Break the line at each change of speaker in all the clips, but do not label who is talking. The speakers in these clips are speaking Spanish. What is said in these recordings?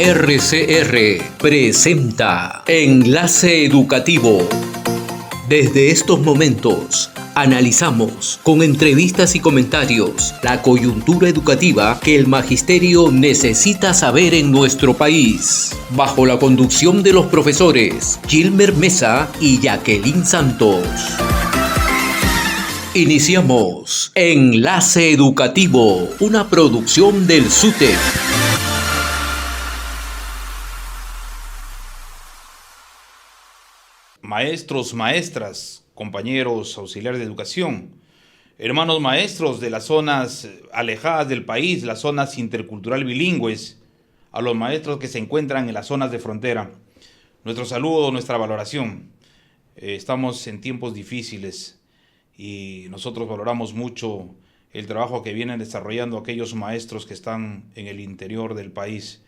RCR presenta Enlace Educativo. Desde estos momentos analizamos con entrevistas y comentarios la coyuntura educativa que el magisterio necesita saber en nuestro país. Bajo la conducción de los profesores Gilmer Mesa y Jacqueline Santos. Iniciamos Enlace Educativo, una producción del SUTEP.
Maestros, maestras, compañeros auxiliares de educación, hermanos maestros de las zonas alejadas del país, las zonas intercultural bilingües, a los maestros que se encuentran en las zonas de frontera, nuestro saludo, nuestra valoración. Estamos en tiempos difíciles y nosotros valoramos mucho el trabajo que vienen desarrollando aquellos maestros que están en el interior del país.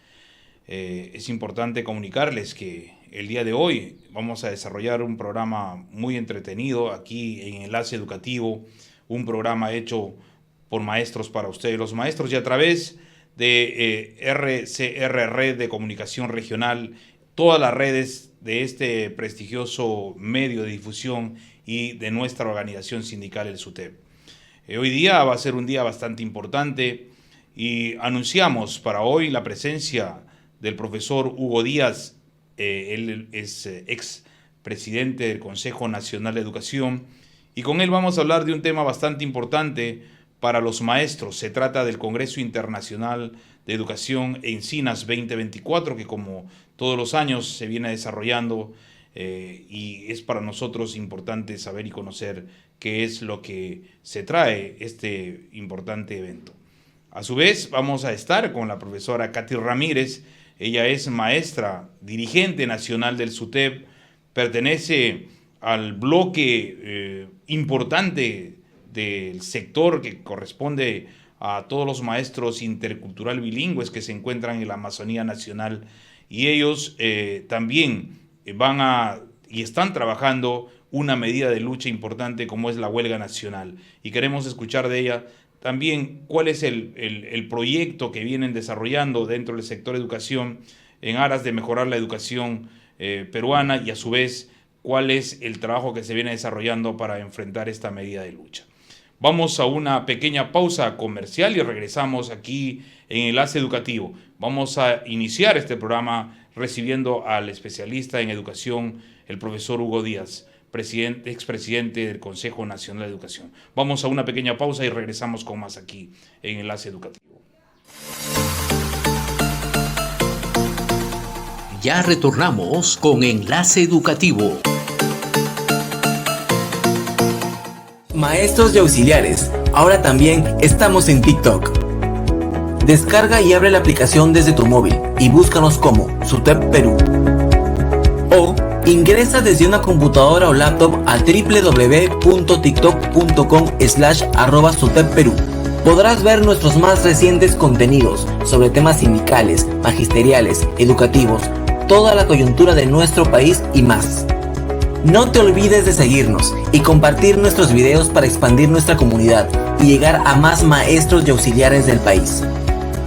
Es importante comunicarles que el día de hoy vamos a desarrollar un programa muy entretenido aquí en Enlace Educativo, un programa hecho por maestros para ustedes, los maestros, y a través de RCR, Red de Comunicación Regional, todas las redes de este prestigioso medio de difusión y de nuestra organización sindical, el SUTEP. Hoy día va a ser un día bastante importante y anunciamos para hoy la presencia del profesor Hugo Díaz. Él es ex presidente del Consejo Nacional de Educación y con él vamos a hablar de un tema bastante importante para los maestros. Se trata del Congreso Internacional de Educación Encinas 2024, que como todos los años se viene desarrollando y es para nosotros importante saber y conocer qué es lo que se trae este importante evento. A su vez vamos a estar con la profesora Katy Ramírez. Ella es maestra, dirigente nacional del SUTEP, pertenece al bloque importante del sector que corresponde a todos los maestros intercultural bilingües que se encuentran en la Amazonía Nacional, y ellos también están trabajando una medida de lucha importante como es la huelga nacional, y queremos escuchar de ella también cuál es el proyecto que vienen desarrollando dentro del sector educación en aras de mejorar la educación peruana, y a su vez cuál es el trabajo que se viene desarrollando para enfrentar esta medida de lucha. Vamos a una pequeña pausa comercial y regresamos aquí en Enlace Educativo. Vamos a iniciar este programa recibiendo al especialista en educación, el profesor Hugo Díaz, expresidente del Consejo Nacional de Educación. Vamos a una pequeña pausa y regresamos con más aquí en Enlace Educativo.
Ya retornamos con Enlace Educativo.
Maestros y auxiliares, ahora también estamos en TikTok. Descarga y abre la aplicación desde tu móvil y búscanos como SUTEP Perú. O ingresa desde una computadora o laptop a www.tiktok.com/@SUTEPperú. Podrás ver nuestros más recientes contenidos sobre temas sindicales, magisteriales, educativos, toda la coyuntura de nuestro país y más. No te olvides de seguirnos y compartir nuestros videos para expandir nuestra comunidad y llegar a más maestros y auxiliares del país.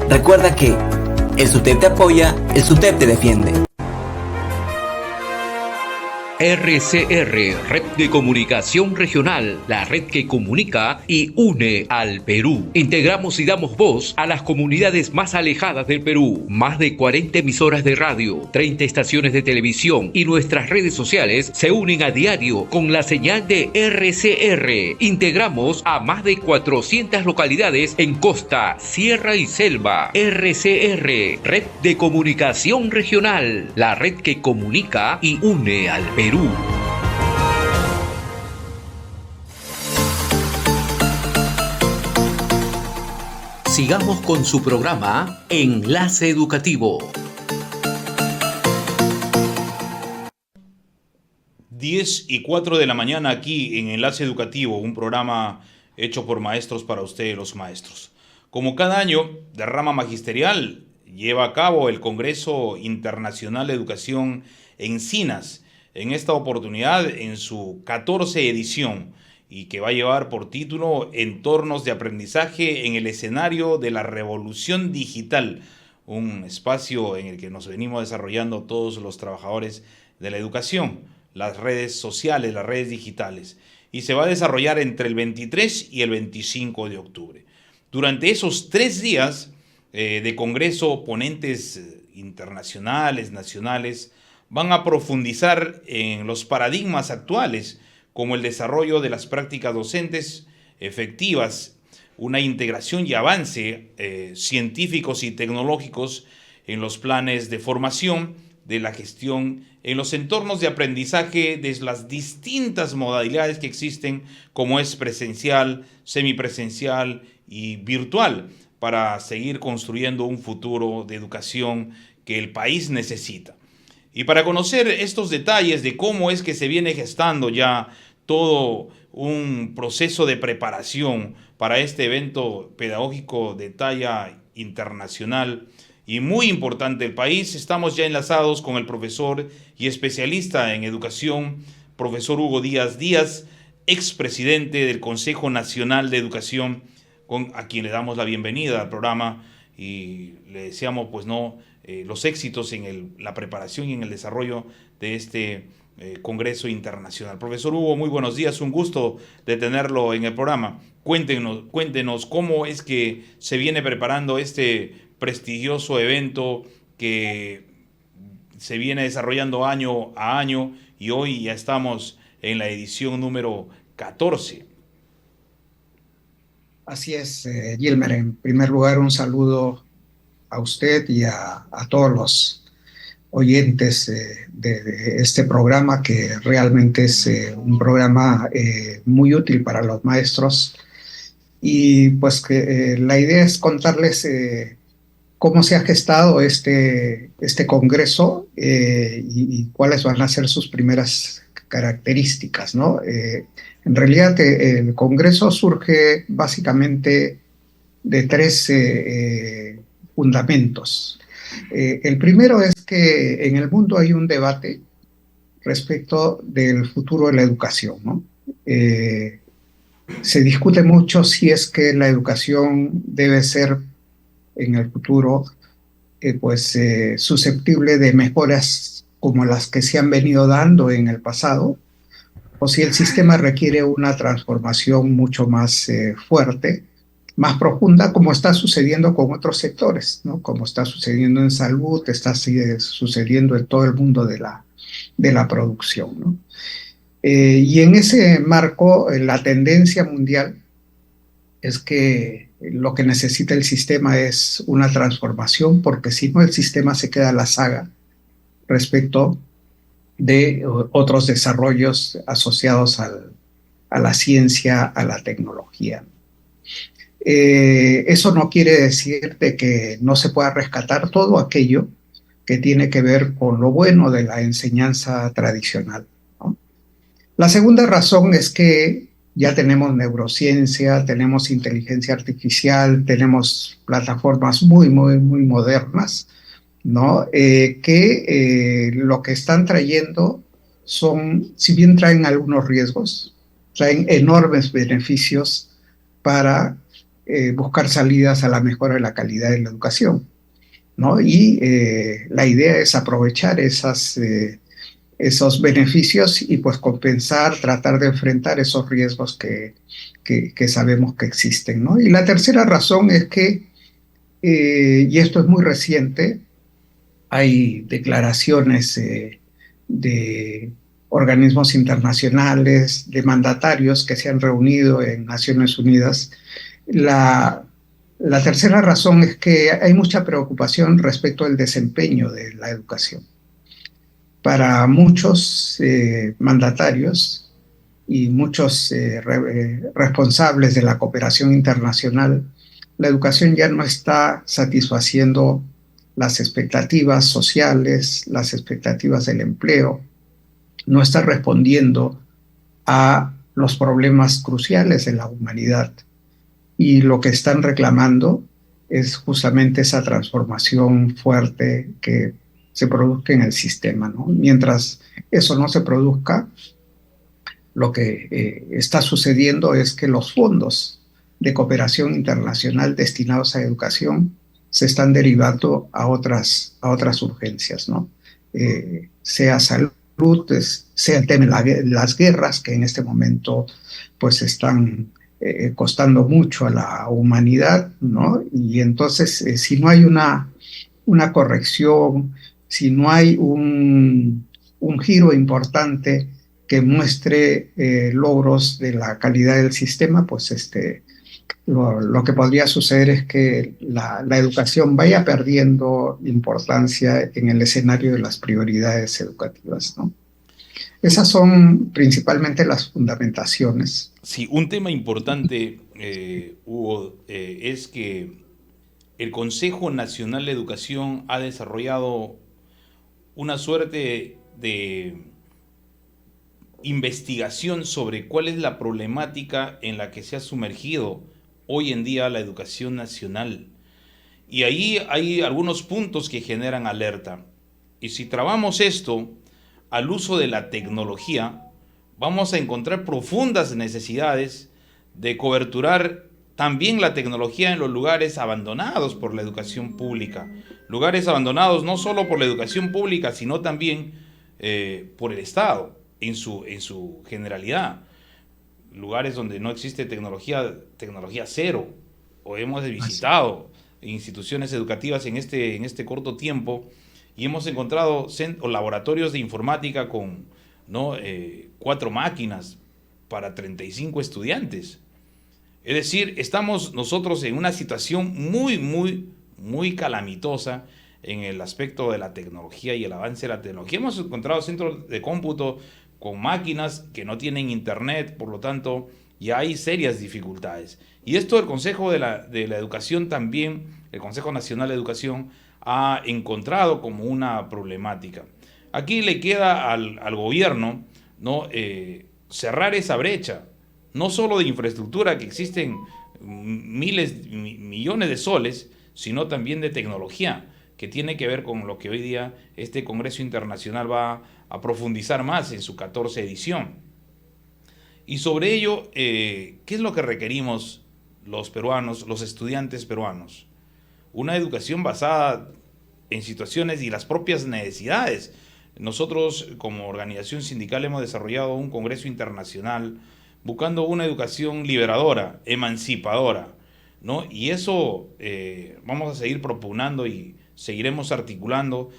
Recuerda que el SUTEP te apoya, el SUTEP te defiende.
RCR, Red de Comunicación Regional, la red que comunica y une al Perú. Integramos y damos voz a las comunidades más alejadas del Perú. Más de 40 emisoras de radio, 30 estaciones de televisión y nuestras redes sociales se unen a diario con la señal de RCR. Integramos a más de 400 localidades en costa, sierra y selva. RCR, Red de Comunicación Regional, la red que comunica y une al Perú. Sigamos con su programa Enlace Educativo.
10:04 de la mañana aquí en Enlace Educativo, un programa hecho por maestros para ustedes los maestros. Como cada año, de rama magisterial lleva a cabo el Congreso Internacional de Educación Encinas, en esta oportunidad en su 14 edición, y que va a llevar por título Entornos de aprendizaje en el escenario de la revolución digital. un espacio en el que nos venimos desarrollando todos los trabajadores de la educación, las redes sociales, las redes digitales, y se va a desarrollar entre el 23 y el 25 de octubre. Durante esos 3 días de congreso, ponentes internacionales, nacionales, van a profundizar en los paradigmas actuales, como el desarrollo de las prácticas docentes efectivas, una integración y avance científicos y tecnológicos en los planes de formación, de la gestión, en los entornos de aprendizaje de las distintas modalidades que existen, como es presencial, semipresencial y virtual, para seguir construyendo un futuro de educación que el país necesita. Y para conocer estos detalles de cómo es que se viene gestando ya todo un proceso de preparación para este evento pedagógico de talla internacional y muy importante del país, estamos ya enlazados con el profesor y especialista en educación, profesor Hugo Díaz Díaz, expresidente del Consejo Nacional de Educación, a quien le damos la bienvenida al programa y le deseamos los éxitos en la preparación y en el desarrollo de este Congreso Internacional. Profesor Hugo, muy buenos días, un gusto de tenerlo en el programa. Cuéntenos cómo es que se viene preparando este prestigioso evento que se viene desarrollando año a año y hoy ya estamos en la edición número 14.
Así es, Gilmer. En primer lugar, un saludo a usted y a todos los oyentes de este programa, que realmente es un programa muy útil para los maestros. Y pues que la idea es contarles cómo se ha gestado este congreso y cuáles van a ser sus primeras características, ¿no? En realidad, el congreso surge básicamente de 3 fundamentos. El primero es que en el mundo hay un debate respecto del futuro de la educación, ¿no? Se discute mucho si es que la educación debe ser en el futuro susceptible de mejoras como las que se han venido dando en el pasado, o si el sistema requiere una transformación mucho más fuerte, más profunda, como está sucediendo con otros sectores, ¿no? Como está sucediendo en salud, está sucediendo en todo el mundo de la producción, ¿no? Y en ese marco, la tendencia mundial es que lo que necesita el sistema es una transformación, porque si no, el sistema se queda a la saga respecto de otros desarrollos asociados a la ciencia, a la tecnología. Eso no quiere decir de que no se pueda rescatar todo aquello que tiene que ver con lo bueno de la enseñanza tradicional, ¿no? La segunda razón es que ya tenemos neurociencia, tenemos inteligencia artificial, tenemos plataformas muy, muy, muy modernas, ¿no? Que lo que están trayendo son, si bien traen algunos riesgos, traen enormes beneficios para buscar salidas a la mejora de la calidad de la educación, ¿no? Y la idea es aprovechar esos beneficios y pues compensar, tratar de enfrentar esos riesgos que sabemos que existen, ¿no? Y la tercera razón es que, y esto es muy reciente, hay declaraciones de organismos internacionales, de mandatarios que se han reunido en Naciones Unidas. La tercera razón es que hay mucha preocupación respecto al desempeño de la educación. Para muchos mandatarios y muchos responsables de la cooperación internacional, la educación ya no está satisfaciendo las expectativas sociales, las expectativas del empleo, no está respondiendo a los problemas cruciales de la humanidad. Y lo que están reclamando es justamente esa transformación fuerte que se produzca en el sistema, ¿no? Mientras eso no se produzca, lo que está sucediendo es que los fondos de cooperación internacional destinados a educación se están derivando a otras urgencias, ¿no? Sea salud, sea el tema de las guerras, que en este momento pues están costando mucho a la humanidad, ¿no? Y entonces, si no hay una corrección, si no hay un giro importante que muestre logros de la calidad del sistema, pues lo que podría suceder es que la educación vaya perdiendo importancia en el escenario de las prioridades educativas, ¿no? Esas son principalmente las fundamentaciones.
Sí, un tema importante, Hugo, es que el Consejo Nacional de Educación ha desarrollado una suerte de investigación sobre cuál es la problemática en la que se ha sumergido hoy en día la educación nacional. Y ahí hay algunos puntos que generan alerta. Y si trabamos esto al uso de la tecnología, vamos a encontrar profundas necesidades de coberturar también la tecnología en los lugares abandonados por la educación pública. Lugares abandonados no solo por la educación pública, sino también por el Estado en su generalidad. Lugares donde no existe tecnología cero, o hemos visitado instituciones educativas en este corto tiempo y hemos encontrado laboratorios de informática con 4 máquinas para 35 estudiantes. Es decir, estamos nosotros en una situación muy calamitosa en el aspecto de la tecnología y el avance de la tecnología. Hemos encontrado centros de cómputo con máquinas que no tienen internet, por lo tanto ya hay serias dificultades. Y esto el Consejo de la Educación también, el Consejo Nacional de Educación, ha encontrado como una problemática. Aquí le queda al gobierno, ¿no?, cerrar esa brecha, no solo de infraestructura, que existen millones de soles, sino también de tecnología, que tiene que ver con lo que hoy día este Congreso Internacional va a profundizar más en su 14ª edición. Y sobre ello, ¿qué es lo que requerimos los peruanos, los estudiantes peruanos? Una educación basada en situaciones y las propias necesidades. Nosotros, como organización sindical, hemos desarrollado un Congreso Internacional buscando una educación liberadora, emancipadora, ¿no? Y eso vamos a seguir propugnando y seguiremos articulando.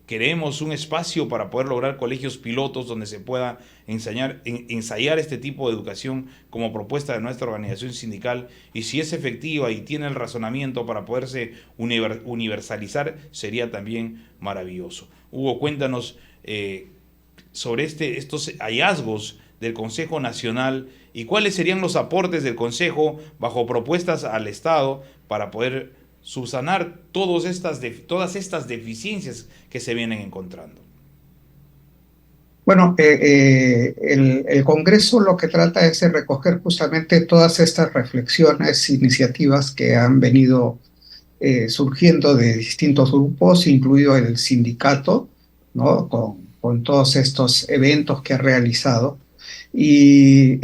Queremos un espacio para poder lograr colegios pilotos donde se pueda ensayar este tipo de educación como propuesta de nuestra organización sindical, y si es efectiva y tiene el razonamiento para poderse universalizar, sería también maravilloso. Hugo, cuéntanos sobre estos hallazgos del Consejo Nacional y cuáles serían los aportes del Consejo bajo propuestas al Estado para poder subsanar todas estas deficiencias que se vienen encontrando.
Bueno, el Congreso lo que trata es de recoger justamente todas estas reflexiones, iniciativas que han venido surgiendo de distintos grupos, incluido el sindicato, ¿no?, con todos estos eventos que ha realizado. Y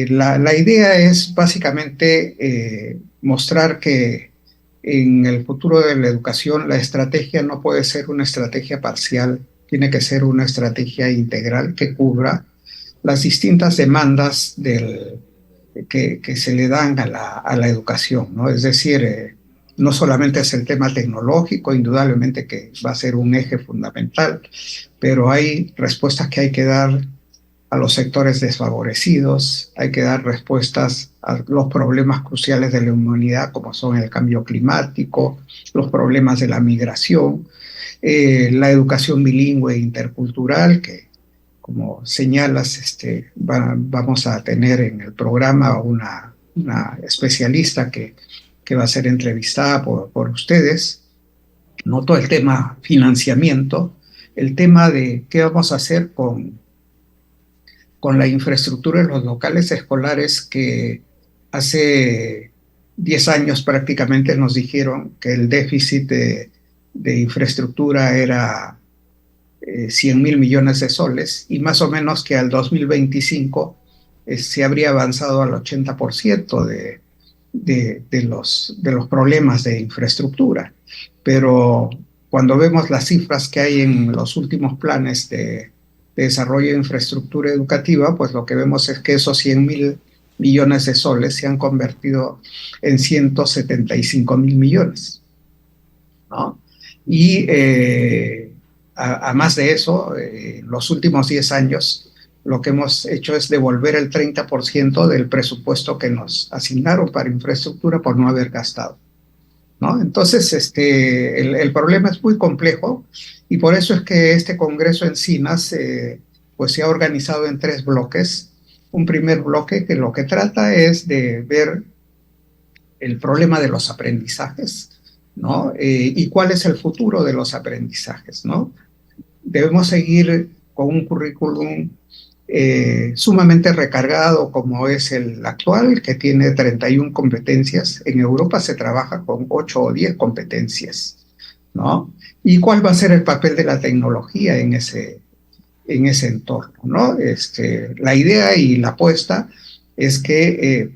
la idea es básicamente mostrar que en el futuro de la educación la estrategia no puede ser una estrategia parcial, tiene que ser una estrategia integral que cubra las distintas demandas que se le dan a la educación, ¿no? Es decir, no solamente es el tema tecnológico, indudablemente que va a ser un eje fundamental, pero hay respuestas que hay que dar a los sectores desfavorecidos, hay que dar respuestas a los problemas cruciales de la humanidad, como son el cambio climático, los problemas de la migración, la educación bilingüe e intercultural, que, como señalas, vamos a tener en el programa una especialista que va a ser entrevistada por ustedes, no todo el tema financiamiento, el tema de qué vamos a hacer con la infraestructura en los locales escolares, que hace 10 años prácticamente nos dijeron que el déficit de infraestructura era 100.000 millones de soles, y más o menos que al 2025 se habría avanzado al 80% de los problemas de infraestructura. Pero cuando vemos las cifras que hay en los últimos planes de desarrollo de infraestructura educativa, pues lo que vemos es que esos 100.000 millones de soles se han convertido en 175.000 millones, ¿no? Y a más de eso, los últimos 10 años, lo que hemos hecho es devolver el 30% del presupuesto que nos asignaron para infraestructura por no haber gastado, ¿no? Entonces, el problema es muy complejo y por eso es que este Congreso en CINAS pues se ha organizado en 3 bloques. Un primer bloque que lo que trata es de ver el problema de los aprendizajes, ¿no? Y cuál es el futuro de los aprendizajes, ¿no? Debemos seguir con un currículum sumamente recargado como es el actual, que tiene 31 competencias. En Europa se trabaja con 8 o 10 competencias, ¿no? ¿Y cuál va a ser el papel de la tecnología en ese entorno, ¿no? La idea y la apuesta es que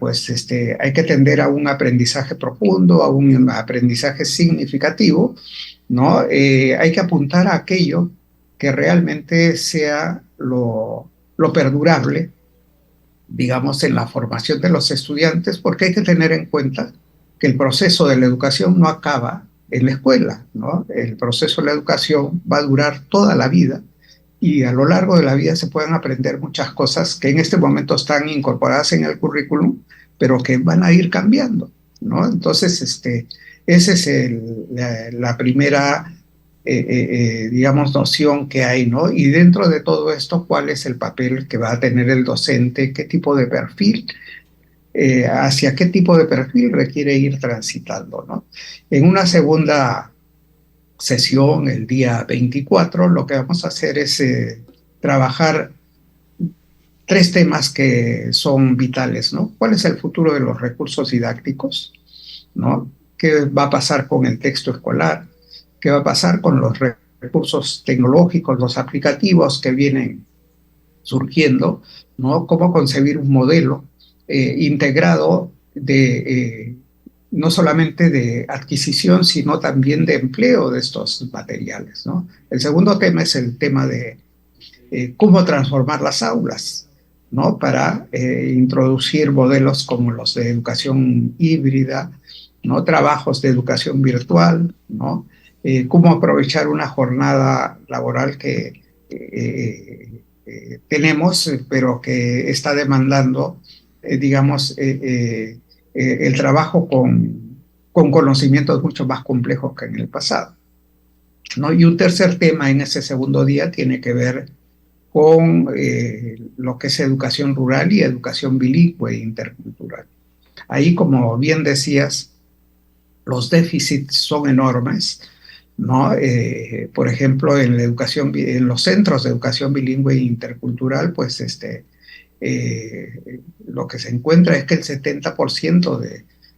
hay que tender a un aprendizaje profundo, a un aprendizaje significativo, ¿no? Hay que apuntar a aquello que realmente sea lo perdurable, digamos, en la formación de los estudiantes, porque hay que tener en cuenta que el proceso de la educación no acaba en la escuela, ¿no? El proceso de la educación va a durar toda la vida y a lo largo de la vida se pueden aprender muchas cosas que en este momento están incorporadas en el currículum, pero que van a ir cambiando, ¿no? Entonces, esa es la primera digamos, noción que hay, ¿no? Y dentro de todo esto, ¿cuál es el papel que va a tener el docente? ¿Qué tipo de perfil? ¿Hacia qué tipo de perfil requiere ir transitando, ¿no? En una segunda sesión, el día 24, lo que vamos a hacer es trabajar 3 temas que son vitales, ¿no? ¿Cuál es el futuro de los recursos didácticos? ¿No? ¿Qué va a pasar con el texto escolar? ¿Qué va a pasar con los recursos tecnológicos, los aplicativos que vienen surgiendo, ¿no? ¿Cómo concebir un modelo integrado no solamente de adquisición, sino también de empleo de estos materiales, ¿no? El segundo tema es el tema de cómo transformar las aulas, ¿no? Para introducir modelos como los de educación híbrida, ¿no? Trabajos de educación virtual, ¿no? Cómo aprovechar una jornada laboral que tenemos, pero que está demandando, digamos, el trabajo con conocimientos mucho más complejos que en el pasado, ¿no? Y un tercer tema en ese segundo día tiene que ver con lo que es educación rural y educación bilingüe e intercultural. Ahí, como bien decías, los déficits son enormes, ¿no? Por ejemplo, en la educación, en los centros de educación bilingüe e intercultural, pues lo que se encuentra es que el 70%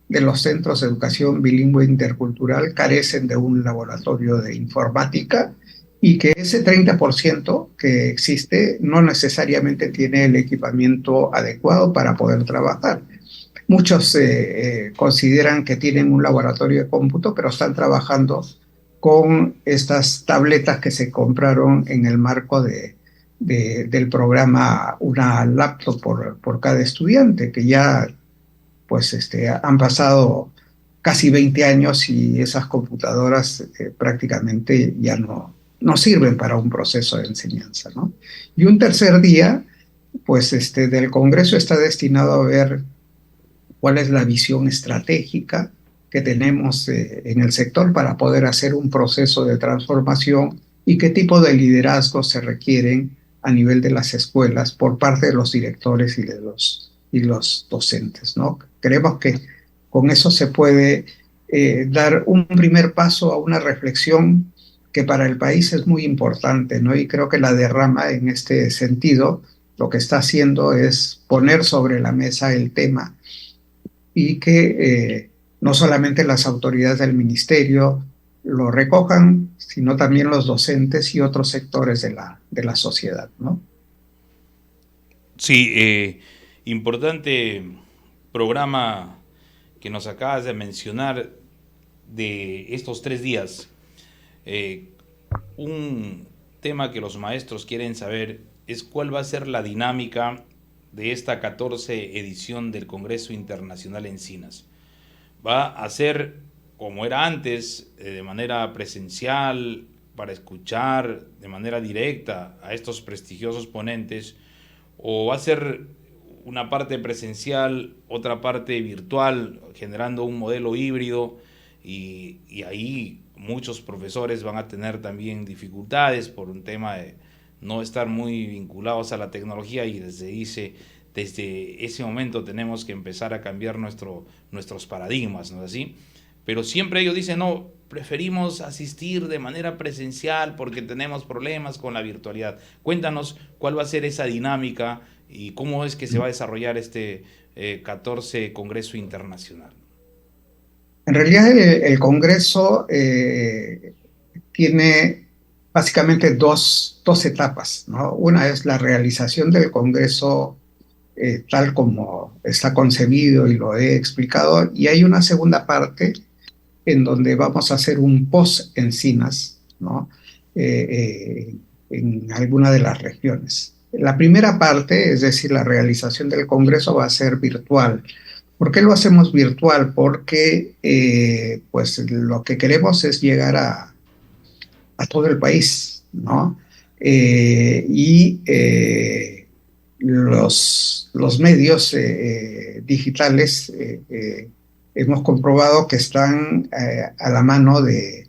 de los centros de educación bilingüe e intercultural carecen de un laboratorio de informática y que ese 30% que existe no necesariamente tiene el equipamiento adecuado para poder trabajar. Muchos consideran que tienen un laboratorio de cómputo, pero están trabajando con estas tabletas que se compraron en el marco del programa Una Laptop por cada estudiante, que ya pues han pasado casi 20 años y esas computadoras prácticamente ya no sirven para un proceso de enseñanza, ¿no? Y un tercer día, pues del Congreso está destinado a ver cuál es la visión estratégica que tenemos en el sector para poder hacer un proceso de transformación y qué tipo de liderazgos se requieren a nivel de las escuelas por parte de los directores y los docentes, ¿no? Creemos que con eso se puede dar un primer paso a una reflexión que para el país es muy importante, ¿no? Y creo que la derrama en este sentido lo que está haciendo es poner sobre la mesa el tema y que no solamente las autoridades del ministerio lo recojan, sino también los docentes y otros sectores de la sociedad, ¿no?
Sí, importante programa que nos acabas de mencionar de estos 3 días. Un tema que los maestros quieren saber es cuál va a ser la dinámica de esta 14 edición del Congreso Internacional Encinas. ¿Va a ser como era antes, de manera presencial, para escuchar de manera directa a estos prestigiosos ponentes, o va a ser una parte presencial, otra parte virtual, generando un modelo híbrido, y ahí muchos profesores van a tener también dificultades por un tema de no estar muy vinculados a la tecnología, y desde ese momento tenemos que empezar a cambiar nuestros paradigmas, ¿no es así? Pero siempre ellos dicen, no, preferimos asistir de manera presencial porque tenemos problemas con la virtualidad. Cuéntanos cuál va a ser esa dinámica y cómo es que se va a desarrollar este 14 Congreso Internacional.
En realidad el Congreso tiene básicamente dos etapas, ¿no? Una es la realización del Congreso tal como está concebido y lo he explicado, y hay una segunda parte en donde vamos a hacer un post-Encinas, ¿no? En alguna de las regiones. La primera parte, es decir, la realización del Congreso, va a ser virtual. ¿Por qué lo hacemos virtual? Porque pues lo que queremos es llegar a todo el país, ¿no? Los medios digitales hemos comprobado que están a la mano de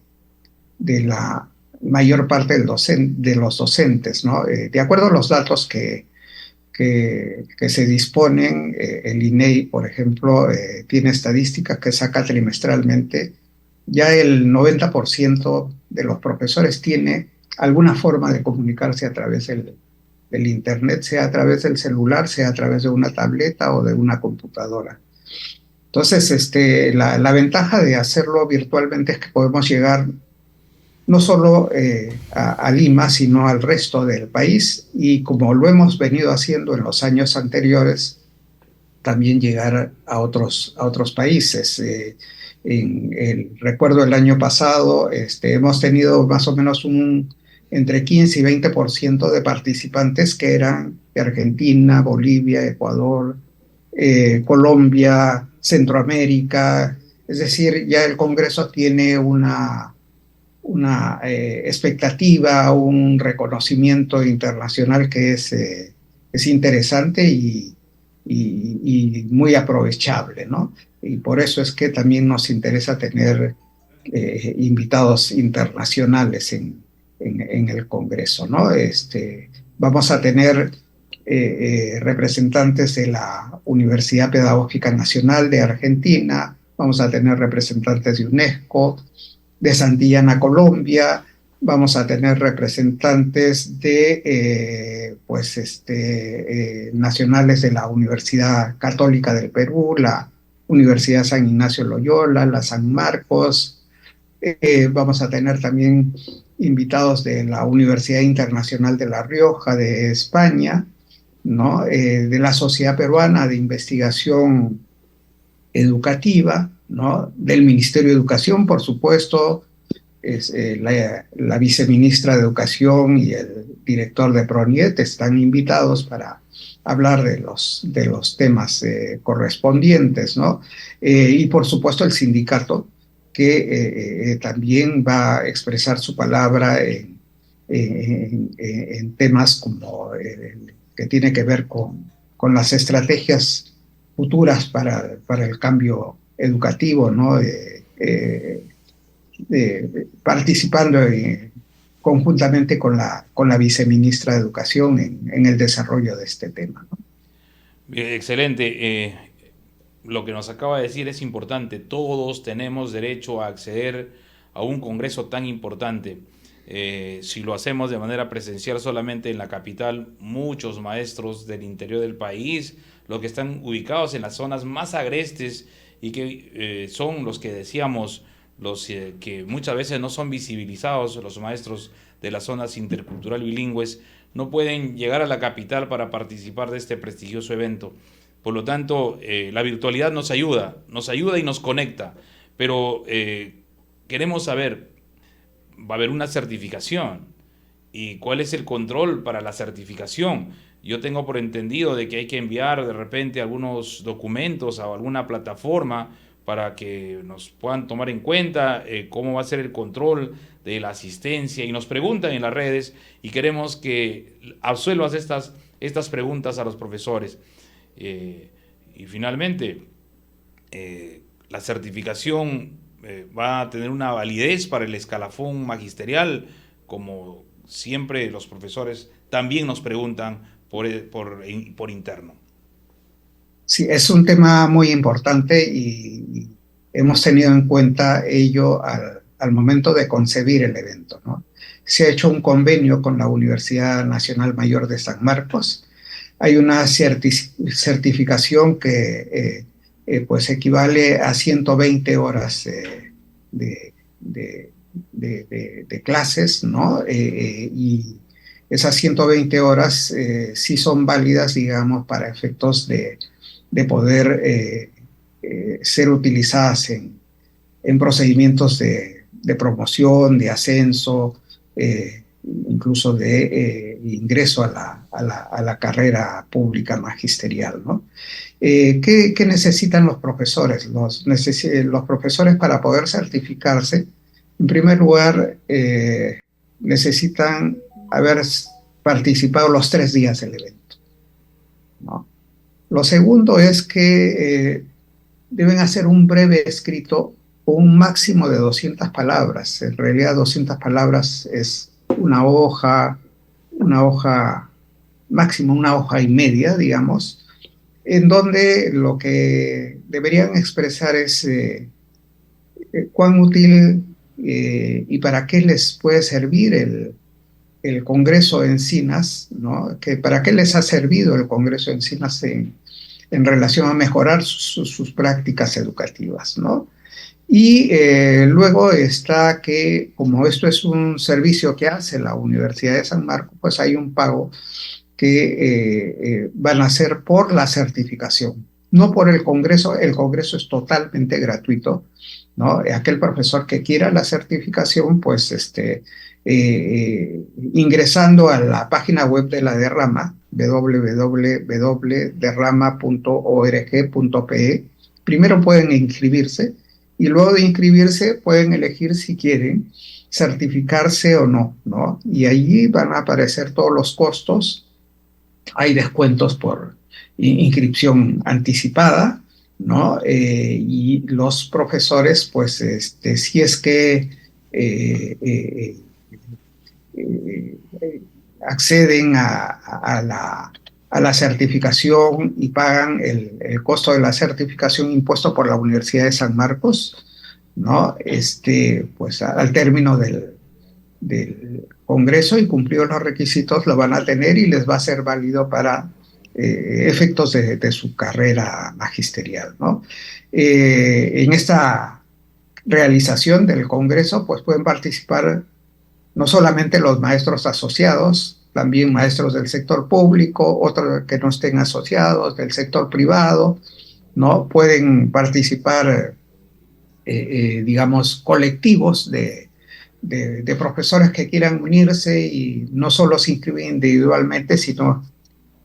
la mayor parte de los docentes, ¿no? De acuerdo a los datos que se disponen, el INEI, por ejemplo, tiene estadísticas que saca trimestralmente. Ya el 90% de los profesores tiene alguna forma de comunicarse a través del Internet, sea a través del celular, sea a través de una tableta o de una computadora. Entonces, la ventaja de hacerlo virtualmente es que podemos llegar no solo a Lima, sino al resto del país, y como lo hemos venido haciendo en los años anteriores, también llegar a otros países. Recuerdo el año pasado, hemos tenido más o menos entre 15 y 20% de participantes que eran de Argentina, Bolivia, Ecuador, Colombia, Centroamérica. Es decir, ya el Congreso tiene una expectativa, un reconocimiento internacional que es interesante y muy aprovechable, ¿no? Y por eso es que también nos interesa tener invitados internacionales en el Congreso, ¿no? Vamos a tener representantes de la Universidad Pedagógica Nacional de Argentina, vamos a tener representantes de UNESCO, de Santillana, Colombia, vamos a tener representantes de nacionales de la Universidad Católica del Perú, la Universidad San Ignacio Loyola, la San Marcos. Vamos a tener también invitados de la Universidad Internacional de La Rioja, de España, ¿no? De la Sociedad Peruana de Investigación Educativa, ¿no? Del Ministerio de Educación, por supuesto, la viceministra de Educación y el director de PRONIET están invitados para hablar de los temas correspondientes, ¿no? Y por supuesto el sindicato, que también va a expresar su palabra en temas como que tiene que ver con las estrategias futuras para el cambio educativo, ¿no? Participando conjuntamente con la viceministra de Educación en el desarrollo de este tema, ¿no?
Excelente. Lo que nos acaba de decir es importante. Todos tenemos derecho a acceder a un congreso tan importante. Si lo hacemos de manera presencial solamente en la capital, muchos maestros del interior del país, los que están ubicados en las zonas más agrestes y que son los que decíamos, los que muchas veces no son visibilizados, los maestros de las zonas intercultural bilingües, no pueden llegar a la capital para participar de este prestigioso evento. Por lo tanto, la virtualidad nos ayuda y nos conecta, pero queremos saber, va a haber una certificación, y cuál es el control para la certificación. Yo tengo por entendido de que hay que enviar de repente algunos documentos a alguna plataforma para que nos puedan tomar en cuenta cómo va a ser el control de la asistencia, y nos preguntan en las redes y queremos que absuelvas estas preguntas a los profesores. Y finalmente, la certificación va a tener una validez para el escalafón magisterial, como siempre los profesores también nos preguntan por interno.
Sí, es un tema muy importante y hemos tenido en cuenta ello al momento de concebir el evento, ¿no? Se ha hecho un convenio con la Universidad Nacional Mayor de San Marcos. Hay una certificación que pues equivale a 120 horas de, de clases, ¿no? Y esas 120 horas sí son válidas, digamos, para efectos de poder ser utilizadas en procedimientos de promoción, de ascenso, incluso de ingreso a la carrera pública magisterial, ¿no? ¿Qué necesitan los profesores? Los profesores, para poder certificarse, en primer lugar, necesitan haber participado los 3 días del evento, ¿no? Lo segundo es que deben hacer un breve escrito con un máximo de 200 palabras. En realidad 200 palabras es máximo una hoja y media, digamos, en donde lo que deberían expresar es cuán útil y para qué les puede servir el Congreso Encinas, ¿no? ¿Para qué les ha servido el Congreso Encinas en relación a mejorar sus prácticas educativas, ¿no? Y luego está que, como esto es un servicio que hace la Universidad de San Marcos, pues hay un pago que van a hacer por la certificación, no por el Congreso. El Congreso es totalmente gratuito, ¿no? Aquel profesor que quiera la certificación, pues ingresando a la página web de la Derrama, www.derrama.org.pe, primero pueden inscribirse y luego de inscribirse pueden elegir si quieren certificarse o no, ¿no? Y allí van a aparecer todos los costos. Hay descuentos por inscripción anticipada, ¿no? Y los profesores, pues, si es que acceden a la certificación y pagan el costo de la certificación impuesto por la Universidad de San Marcos, ¿no? Pues al término del Congreso y cumplidos los requisitos, lo van a tener y les va a ser válido para efectos de su carrera magisterial, ¿no? En esta realización del Congreso, pues pueden participar no solamente los maestros asociados, también maestros del sector público, otros que no estén asociados, del sector privado, ¿no? Pueden participar, digamos, colectivos de profesores que quieran unirse y no solo se inscriben individualmente, sino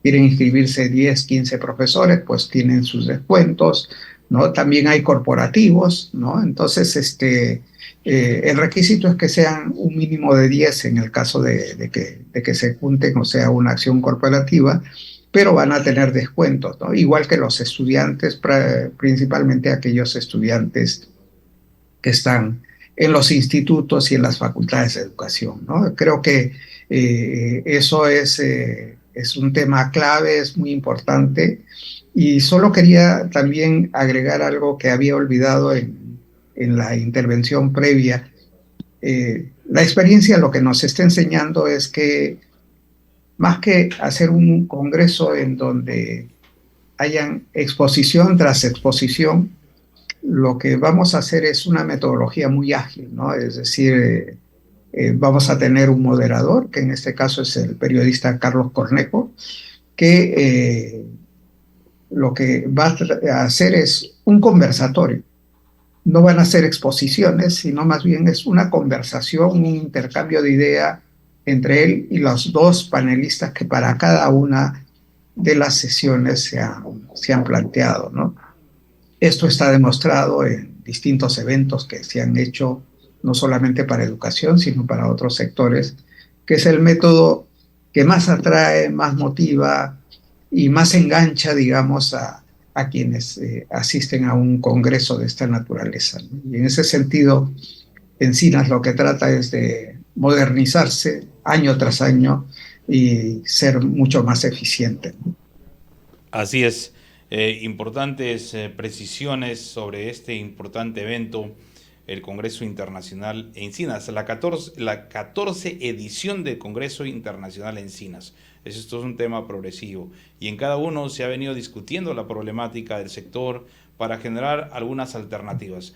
quieren inscribirse 10, 15 profesores, pues tienen sus descuentos, ¿no? También hay corporativos, ¿no? Entonces, el requisito es que sean un mínimo de 10 en el caso de que se junten, o sea, una acción corporativa, pero van a tener descuentos, ¿no? Igual que los estudiantes, principalmente aquellos estudiantes que están en los institutos y en las facultades de educación, ¿no? Creo que eso es un tema clave, es muy importante. Y solo quería también agregar algo que había olvidado en la intervención previa. La experiencia lo que nos está enseñando es que más que hacer un congreso en donde hayan exposición tras exposición, lo que vamos a hacer es una metodología muy ágil, ¿no? Es decir, vamos a tener un moderador, que en este caso es el periodista Carlos Cornejo, que lo que va a hacer es un conversatorio. No van a ser exposiciones, sino más bien es una conversación, un intercambio de ideas entre él y los dos panelistas que para cada una de las sesiones se han planteado, ¿no? Esto está demostrado en distintos eventos que se han hecho, no solamente para educación, sino para otros sectores, que es el método que más atrae, más motiva y más engancha, digamos, a quienes asisten a un congreso de esta naturaleza, ¿no? Y en ese sentido, Encinas lo que trata es de modernizarse año tras año y ser mucho más eficiente, ¿no?
Así es. Importantes precisiones sobre este importante evento, el Congreso Internacional Encinas, la 14 edición del Congreso Internacional Encinas. Esto es un tema progresivo y en cada uno se ha venido discutiendo la problemática del sector para generar algunas alternativas.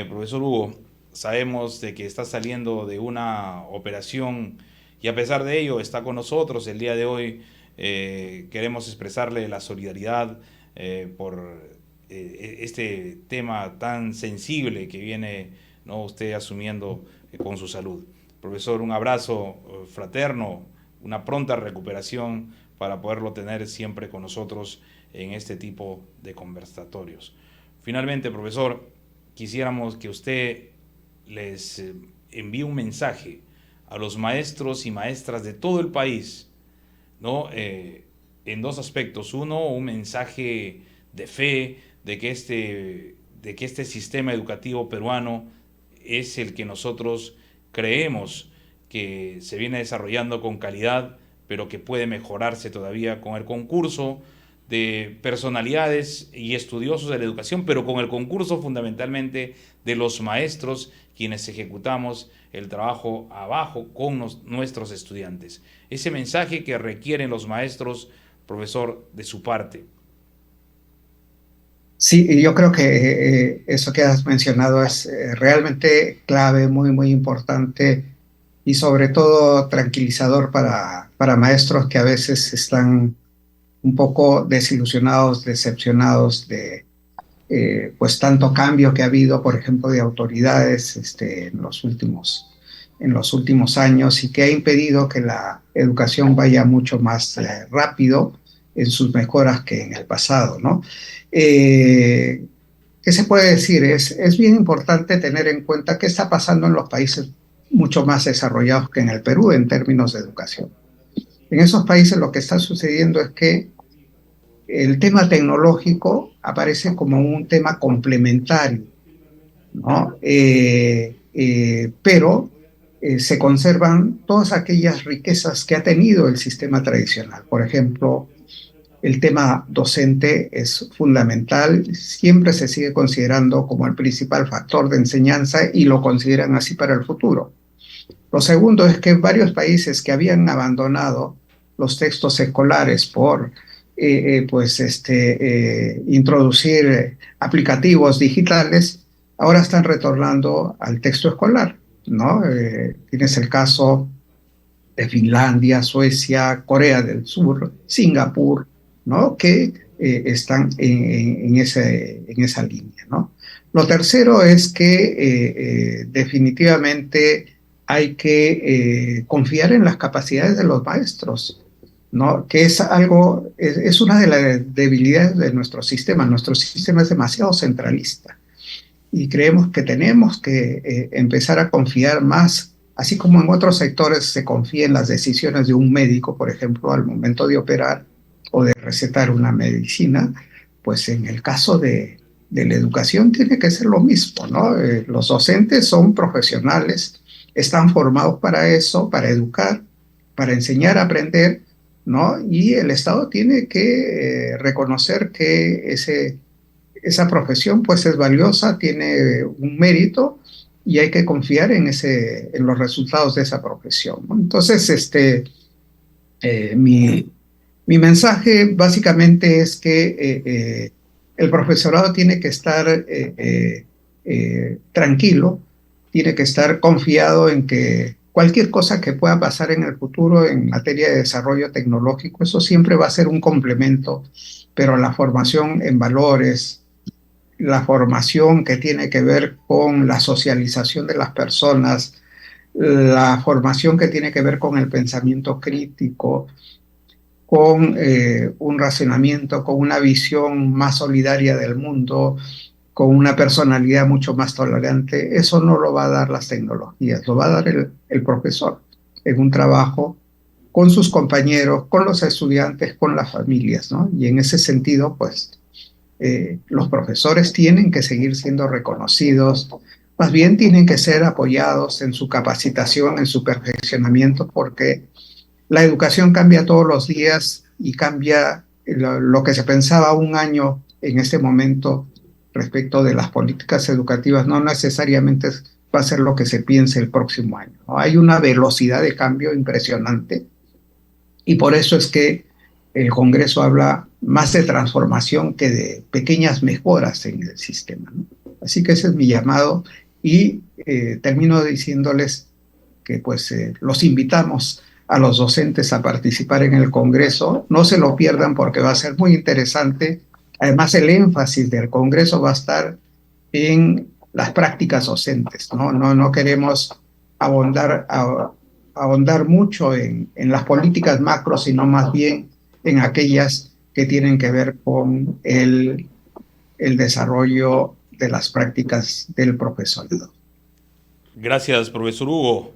Profesor Hugo, sabemos de que está saliendo de una operación y a pesar de ello está con nosotros el día de hoy. Queremos expresarle la solidaridad por este tema tan sensible que viene, ¿no?, usted asumiendo con su salud. Profesor, un abrazo fraterno, una pronta recuperación para poderlo tener siempre con nosotros en este tipo de conversatorios. Finalmente, profesor, quisiéramos que usted les envíe un mensaje a los maestros y maestras de todo el país, ¿no? En dos aspectos. Uno, un mensaje de fe de que este sistema educativo peruano es el que nosotros creemos que se viene desarrollando con calidad, pero que puede mejorarse todavía con el concurso de personalidades y estudiosos de la educación, pero con el concurso fundamentalmente de los maestros, quienes ejecutamos el trabajo abajo con nuestros estudiantes. Ese mensaje que requieren los maestros, profesor, de su parte.
Sí, y yo creo que eso que has mencionado es realmente clave, muy, muy importante y sobre todo tranquilizador para maestros que a veces están un poco desilusionados, decepcionados de pues tanto cambio que ha habido, por ejemplo, de autoridades en los últimos años y que ha impedido que la educación vaya mucho más rápido en sus mejoras que en el pasado, ¿no? Eh, ¿Qué se puede decir? Es bien importante tener en cuenta qué está pasando en los países mucho más desarrollados que en el Perú en términos de educación. En esos países lo que está sucediendo es que el tema tecnológico aparece como un tema complementario, ¿no? Pero se conservan todas aquellas riquezas que ha tenido el sistema tradicional. Por ejemplo, el tema docente es fundamental, siempre se sigue considerando como el principal factor de enseñanza y lo consideran así para el futuro. Lo segundo es que varios países que habían abandonado los textos escolares por introducir aplicativos digitales, ahora están retornando al texto escolar, ¿no? Tienes el caso de Finlandia, Suecia, Corea del Sur, Singapur, ¿no?, que están en esa línea, ¿no? Lo tercero es que definitivamente hay que confiar en las capacidades de los maestros, ¿no? Que es una de las debilidades de nuestro sistema. Nuestro sistema es demasiado centralista y creemos que tenemos que empezar a confiar más, así como en otros sectores se confía en las decisiones de un médico, por ejemplo, al momento de operar o de recetar una medicina, pues en el caso de la educación tiene que ser lo mismo, ¿no? Los docentes son profesionales, están formados para eso, para educar, para enseñar a aprender, ¿no? Y el Estado tiene que reconocer que esa profesión pues es valiosa, tiene un mérito y hay que confiar en los resultados de esa profesión, ¿no? Entonces, mi mensaje básicamente es que el profesorado tiene que estar tranquilo, tiene que estar confiado en que cualquier cosa que pueda pasar en el futuro en materia de desarrollo tecnológico, eso siempre va a ser un complemento, pero la formación en valores, la formación que tiene que ver con la socialización de las personas, la formación que tiene que ver con el pensamiento crítico, con un razonamiento, con una visión más solidaria del mundo, con una personalidad mucho más tolerante, eso no lo va a dar las tecnologías, lo va a dar el profesor en un trabajo con sus compañeros, con los estudiantes, con las familias, ¿no? Y en ese sentido, pues, los profesores tienen que seguir siendo reconocidos, más bien tienen que ser apoyados en su capacitación, en su perfeccionamiento, porque la educación cambia todos los días y cambia lo que se pensaba un año en este momento respecto de las políticas educativas, no necesariamente va a ser lo que se piense el próximo año, ¿no? Hay una velocidad de cambio impresionante y por eso es que el Congreso habla más de transformación que de pequeñas mejoras en el sistema, ¿no? Así que ese es mi llamado y termino diciéndoles que pues los invitamos a los docentes a participar en el Congreso. No se lo pierdan porque va a ser muy interesante. Además, el énfasis del Congreso va a estar en las prácticas docentes, ¿no? No queremos abondar, ahondar mucho en las políticas macro, sino más bien en aquellas que tienen que ver con el desarrollo de las prácticas del profesorado.
Gracias, profesor Hugo.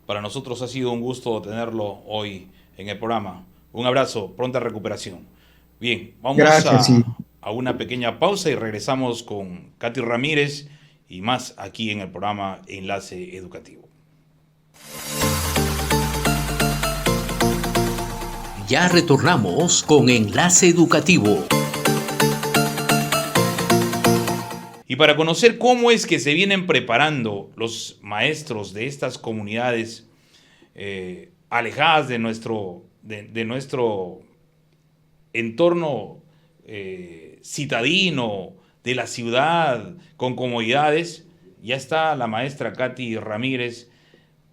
Para nosotros ha sido un gusto tenerlo hoy en el programa. Un abrazo, pronta recuperación. Bien, vamos
Gracias,
a una pequeña pausa y regresamos con Katy Ramírez y más aquí en el programa Enlace Educativo.
Ya retornamos con Enlace Educativo.
Y para conocer cómo es que se vienen preparando los maestros de estas comunidades alejadas de nuestro entorno citadino, de la ciudad, con comodidades, ya está la maestra Katy Ramírez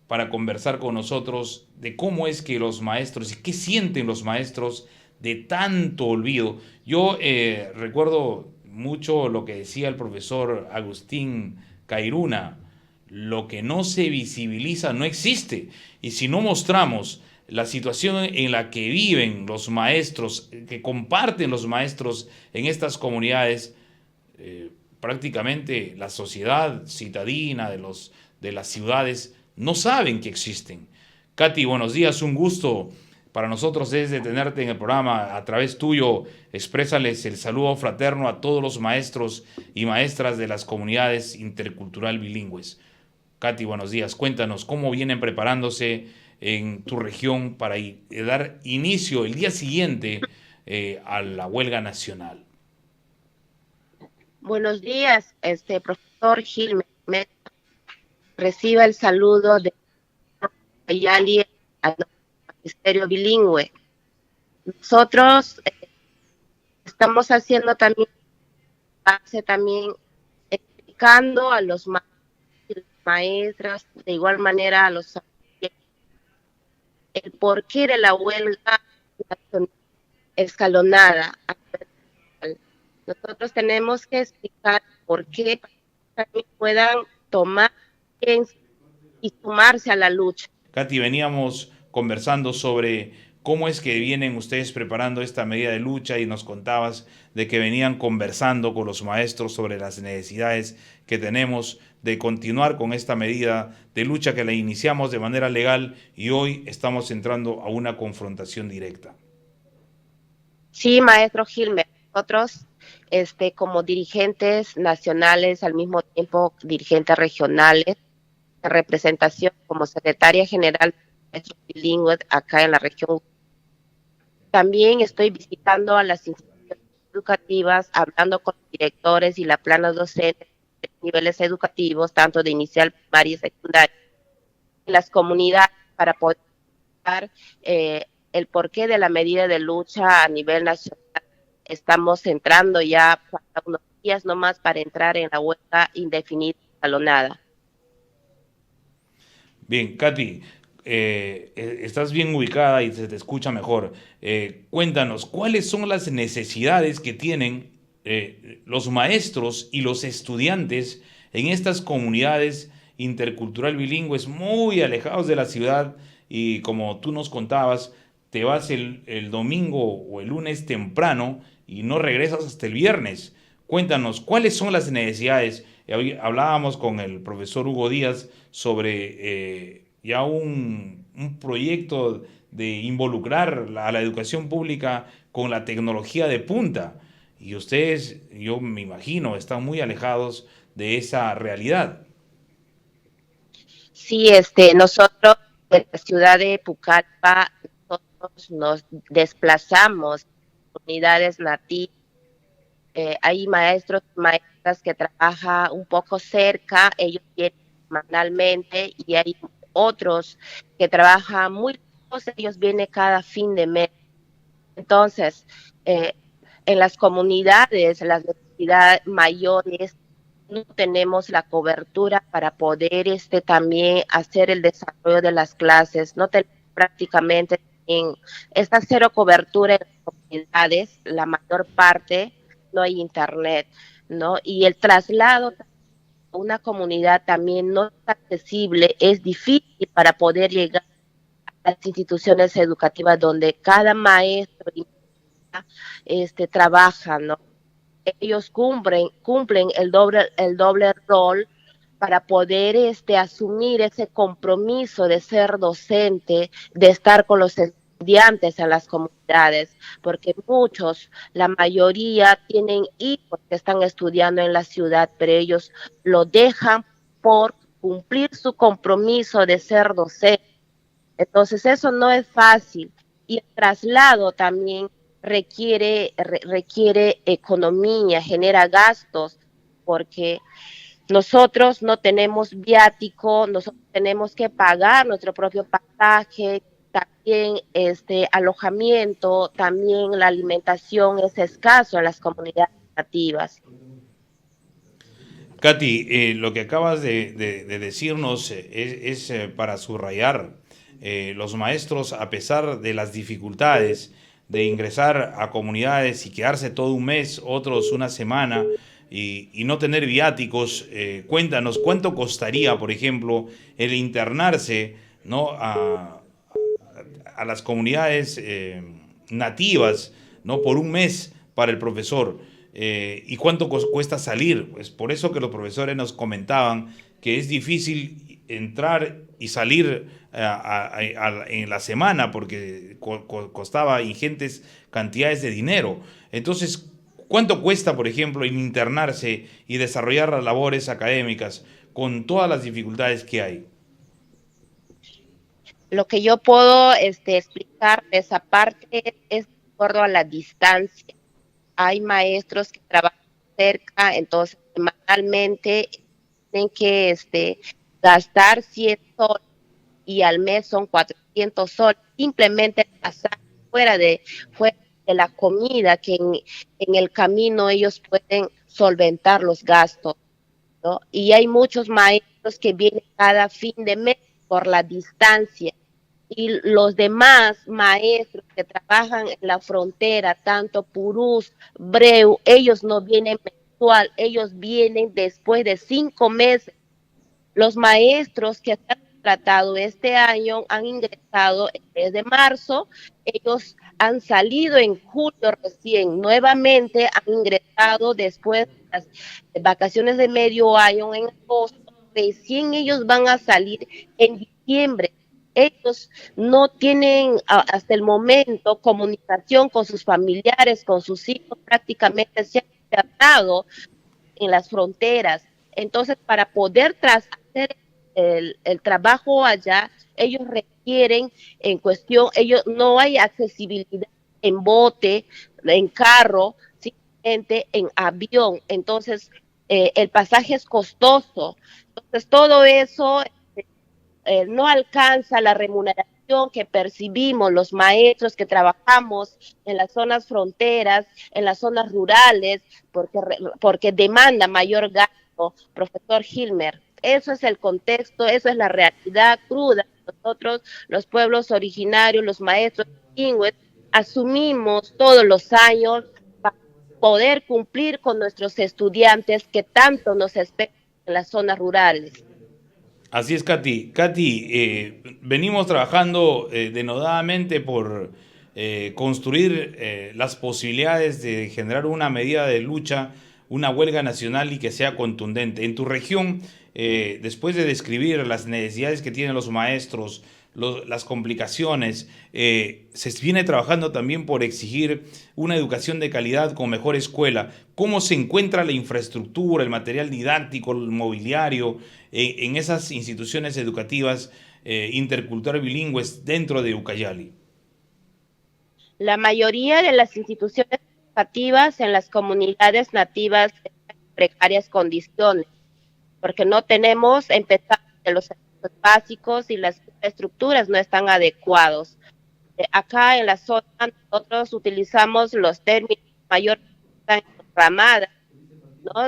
para conversar con nosotros de cómo es que los maestros y qué sienten los maestros de tanto olvido. Yo recuerdo mucho lo que decía el profesor Agustín Cairuna: lo que no se visibiliza no existe, y si no mostramos la situación en la que viven los maestros, que comparten los maestros en estas comunidades, prácticamente la sociedad citadina de las ciudades no saben que existen. Katy, buenos días, un gusto para nosotros es de tenerte en el programa. A través tuyo, exprésales el saludo fraterno a todos los maestros y maestras de las comunidades intercultural bilingües. Katy, buenos días. Cuéntanos cómo vienen preparándose en tu región para dar inicio el día siguiente a la huelga nacional.
Buenos días, profesor Gil. Me reciba el saludo de Ayali al Ministerio Bilingüe. Nosotros estamos haciendo también explicando a los maestras, de igual manera a los el porqué de la huelga escalonada. Nosotros tenemos que explicar por qué también puedan tomar y sumarse a la lucha.
Katy, veníamos conversando sobre cómo es que vienen ustedes preparando esta medida de lucha y nos contabas de que venían conversando con los maestros sobre las necesidades que tenemos de continuar con esta medida de lucha que la iniciamos de manera legal y hoy estamos entrando a una confrontación directa.
Sí, maestro Gilmer, nosotros como dirigentes nacionales, al mismo tiempo dirigentes regionales, de representación como secretaria general de maestros bilingües acá en la región. También estoy visitando a las instituciones educativas, hablando con los directores y la plana docente de niveles educativos, tanto de inicial, primaria y secundaria, en las comunidades para poder dar el porqué de la medida de lucha a nivel nacional. Estamos entrando ya para unos días nomás para entrar en la huelga indefinida escalonada.
Bien, Katy, estás bien ubicada y se te escucha mejor. Cuéntanos, ¿cuáles son las necesidades que tienen los maestros y los estudiantes en estas comunidades intercultural bilingües muy alejados de la ciudad? Y como tú nos contabas, te vas el domingo o el lunes temprano y no regresas hasta el viernes. Cuéntanos, ¿cuáles son las necesidades? Hoy hablábamos con el profesor Hugo Díaz sobre ya un proyecto de involucrar a la educación pública con la tecnología de punta. Y ustedes, yo me imagino, están muy alejados de esa realidad.
Sí, nosotros en la ciudad de Pucallpa, nosotros nos desplazamos a comunidades nativas. Hay maestros y maestras que trabajan un poco cerca, ellos vienen semanalmente, y hay otros que trabajan muy lejos, ellos vienen cada fin de mes. Entonces, eh, en las comunidades, las necesidades mayores, no tenemos la cobertura para poder también hacer el desarrollo de las clases. No tenemos prácticamente en esta cero cobertura en las comunidades, la mayor parte no hay internet, ¿no? Y el traslado a una comunidad también no es accesible, es difícil para poder llegar a las instituciones educativas donde cada maestro trabaja, ¿no? Ellos cumplen el doble rol para poder asumir ese compromiso de ser docente, de estar con los estudiantes en las comunidades, porque muchos, la mayoría tienen hijos que están estudiando en la ciudad, pero ellos lo dejan por cumplir su compromiso de ser docente. Entonces eso no es fácil, y el traslado también requiere economía, genera gastos, porque nosotros no tenemos viático, nosotros tenemos que pagar nuestro propio pasaje, también alojamiento, también la alimentación es escaso en las comunidades nativas.
Katy, lo que acabas de decirnos es para subrayar. Los maestros, a pesar de las dificultades de ingresar a comunidades y quedarse todo un mes, otros una semana, y no tener viáticos, cuéntanos, ¿cuánto costaría, por ejemplo, el internarse, ¿no? A las comunidades nativas, ¿no? Por un mes para el profesor. ¿Y cuánto cuesta salir? Pues por eso que los profesores nos comentaban que es difícil entrar y salir en la semana porque costaba ingentes cantidades de dinero. Entonces, ¿cuánto cuesta, por ejemplo, internarse y desarrollar las labores académicas con todas las dificultades que hay?
Lo que yo puedo explicar de esa parte es de acuerdo a la distancia. Hay maestros que trabajan cerca, entonces semanalmente tienen que gastar 100 soles y al mes son 400 soles, simplemente pasar fuera de la comida, que en el camino ellos pueden solventar los gastos, ¿no? Y hay muchos maestros que vienen cada fin de mes por la distancia, y los demás maestros que trabajan en la frontera, tanto Purús, Breu, ellos no vienen mensual, ellos vienen después de 5 meses. Los maestros que se han tratado este año han ingresado el mes de marzo, ellos han salido en julio recién, nuevamente han ingresado después de las vacaciones de medio año en agosto, recién ellos van a salir en diciembre. Ellos no tienen hasta el momento comunicación con sus familiares, con sus hijos, prácticamente se han internado en las fronteras. Entonces, para poder hacer el trabajo allá, ellos requieren en cuestión, ellos no hay accesibilidad en bote, en carro, simplemente en avión. Entonces, el pasaje es costoso. Entonces, todo eso no alcanza la remuneración que percibimos los maestros que trabajamos en las zonas fronteras, en las zonas rurales, porque demanda mayor gasto, profesor Hilmer. Eso es el contexto, eso es la realidad cruda. Nosotros, los pueblos originarios, los maestros bilingües, asumimos todos los años para poder cumplir con nuestros estudiantes que tanto nos esperan en las zonas rurales.
Así es, Katy. Katy, venimos trabajando denodadamente por construir las posibilidades de generar una medida de lucha, una huelga nacional y que sea contundente. En tu región, después de describir las necesidades que tienen los maestros, las complicaciones, se viene trabajando también por exigir una educación de calidad con mejor escuela. ¿Cómo se encuentra la infraestructura, el material didáctico, el mobiliario en esas instituciones educativas interculturales bilingües dentro de Ucayali?
La mayoría de las instituciones educativas en las comunidades nativas están en precarias condiciones, porque no tenemos, empezar de los servicios básicos y las estructuras no están adecuados. Acá en la zona nosotros utilizamos los términos mayor ramadas,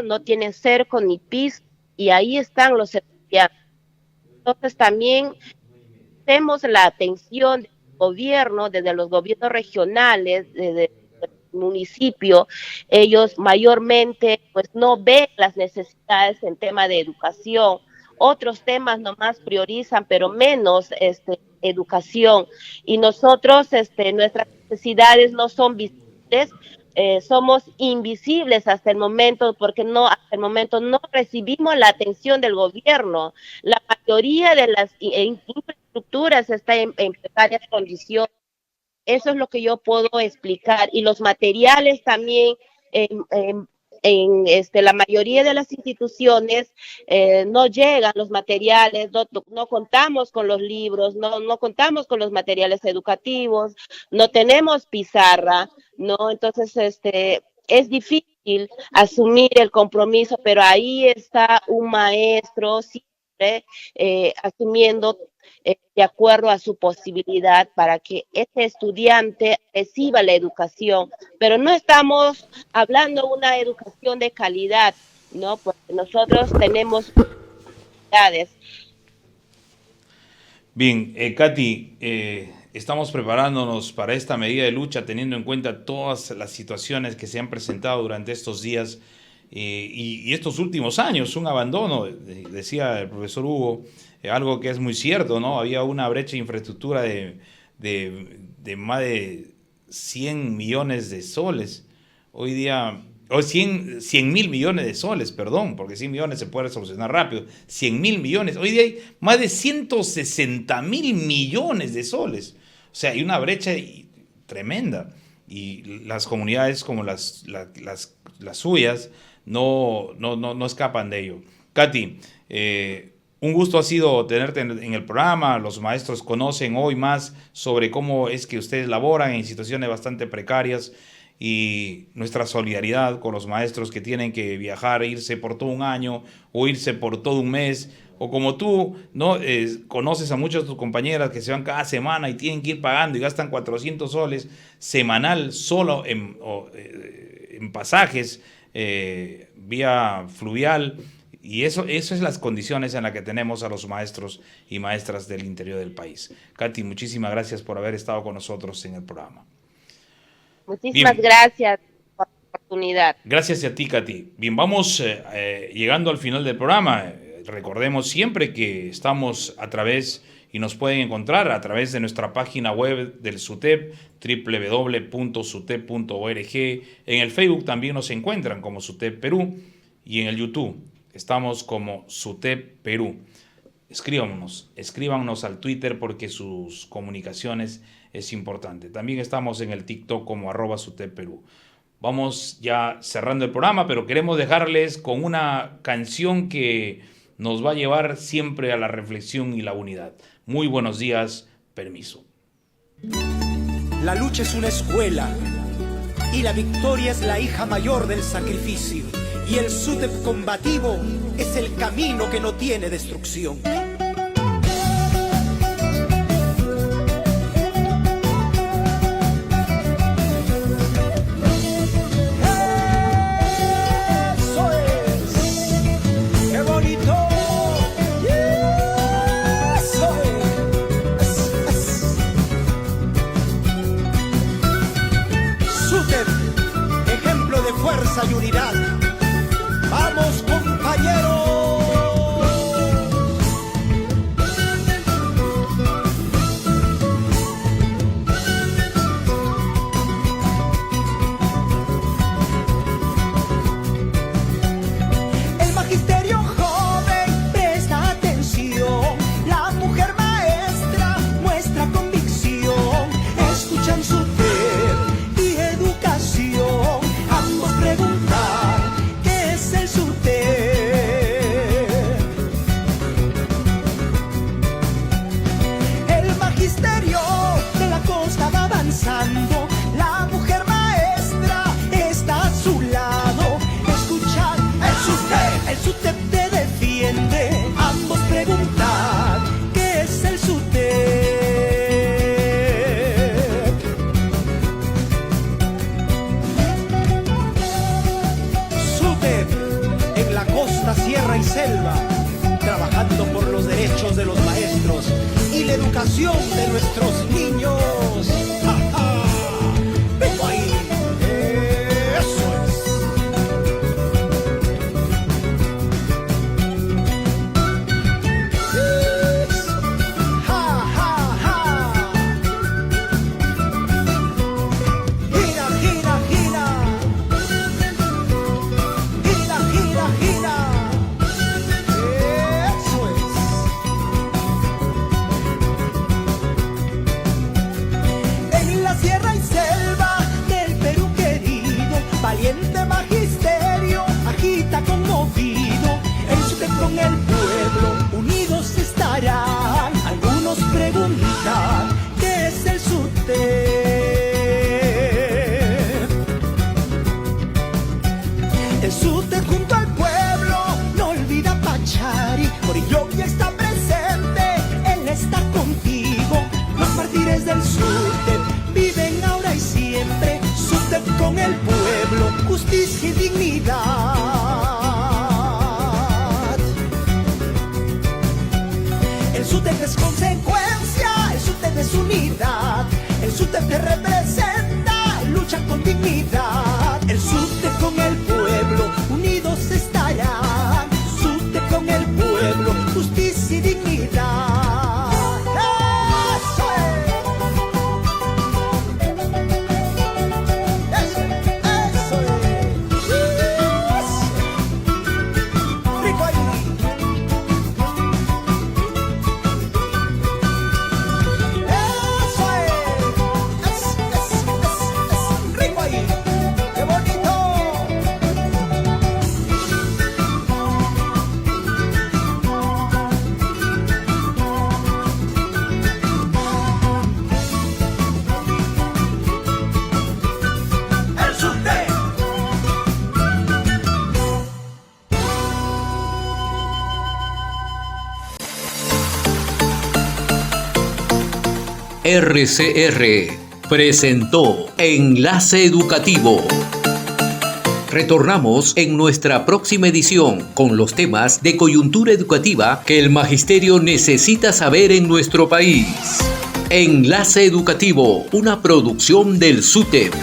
no tienen cerco ni piso, y ahí están los estudiantes. Entonces también tenemos la atención del gobierno, desde los gobiernos regionales, desde el municipio. Ellos mayormente pues no ven las necesidades en tema de educación. Otros temas nomás priorizan, pero menos educación. Y nosotros, nuestras necesidades no son visibles, somos invisibles hasta el momento, porque hasta el momento no recibimos la atención del gobierno. La mayoría de las infraestructuras está en precarias condiciones. Eso es lo que yo puedo explicar. Y los materiales también, la mayoría de las instituciones no llegan los materiales, no contamos con los libros, no contamos con los materiales educativos, no tenemos pizarra, ¿no? Entonces, es difícil asumir el compromiso, pero ahí está un maestro siempre asumiendo de acuerdo a su posibilidad para que este estudiante reciba la educación, pero no estamos hablando de una educación de calidad, ¿no? Porque nosotros tenemos necesidades.
Bien, Katy, estamos preparándonos para esta medida de lucha teniendo en cuenta todas las situaciones que se han presentado durante estos días y estos últimos años, un abandono, decía el profesor Hugo, algo que es muy cierto, ¿no? Había una brecha de infraestructura de más de 100 millones de soles. Hoy día, 100.000 millones de soles, perdón, porque 100 millones se puede solucionar rápido. 100.000 millones. Hoy día hay más de 160.000 millones de soles. O sea, hay una brecha tremenda. Y las comunidades como las suyas no escapan de ello. Katy, un gusto ha sido tenerte en el programa. Los maestros conocen hoy más sobre cómo es que ustedes laboran en situaciones bastante precarias y nuestra solidaridad con los maestros que tienen que viajar, irse por todo un año o irse por todo un mes. O como tú, ¿no? Conoces a muchas de tus compañeras que se van cada semana y tienen que ir pagando y gastan 400 soles semanal solo en pasajes vía fluvial. Y eso es las condiciones en las que tenemos a los maestros y maestras del interior del país. Katy, muchísimas gracias por haber estado con nosotros en el programa.
Muchísimas gracias por la oportunidad.
Gracias a ti, Katy. Bien, vamos llegando al final del programa. Recordemos siempre que estamos a través, y nos pueden encontrar a través de nuestra página web del SUTEP, www.sutep.org. En el Facebook también nos encuentran como SUTEP Perú y en el YouTube estamos como SUTEP Perú. Escríbanos al Twitter porque sus comunicaciones es importante. También estamos en el TikTok como @SUTEP Perú. Vamos ya cerrando el programa, pero queremos dejarles con una canción que nos va a llevar siempre a la reflexión y la unidad. Muy buenos días, permiso.
La lucha es una escuela y la victoria es la hija mayor del sacrificio. Y el SUTEP combativo es el camino que no tiene destrucción. ¡Eso es! ¡Qué bonito! y unidad. ¡Vamos, compañeros! El magisterio joven presta atención. La mujer maestra muestra convicción. Escuchan su fe y educación. Ambos preguntan qué es el SUTEP. El magisterio de la costa va avanzando. La mujer maestra está a su lado. Escuchan el SUTEP te defiende. Ambos preguntan qué es el SUTEP. SUTEP en la costa, sierra y selva, trabajando por los derechos de los maestros y la educación de nuestros niños. ¡Ja, ja! ¡Vengo ahí! ¡Eso es! ¡Ja, ja, ja! ¡Gira, gira, gira! ¡Gira, gira, gira! ¡Eso es! En la sierra y selva del Perú querido, valiente magisterio agita conmovido. El SUTEP con el pueblo unidos estarán. Algunos preguntan qué es el SUTEP. El SUTEP junto al pueblo no olvida Pachari. Corilloqui está presente, él está contigo. Los mártires del SUTEP viven ahora y siempre. SUTEP con el pueblo, justicia y dignidad. El SUTEP es consecuencia, el SUTEP es unidad. El SUTEP te representa, lucha con dignidad. El SUTEP con el pueblo, unidos estarán. SUTEP con el pueblo, justicia y dignidad. ¡Eso es! ¡Eso es! ¡Rico ahí! ¡Eso es! ¡Rico ahí! ¡Qué bonito! El SUTEP.
RCR presentó Enlace Educativo. Retornamos en nuestra próxima edición con los temas de coyuntura educativa que el magisterio necesita saber en nuestro país. Enlace Educativo, una producción del SUTEP.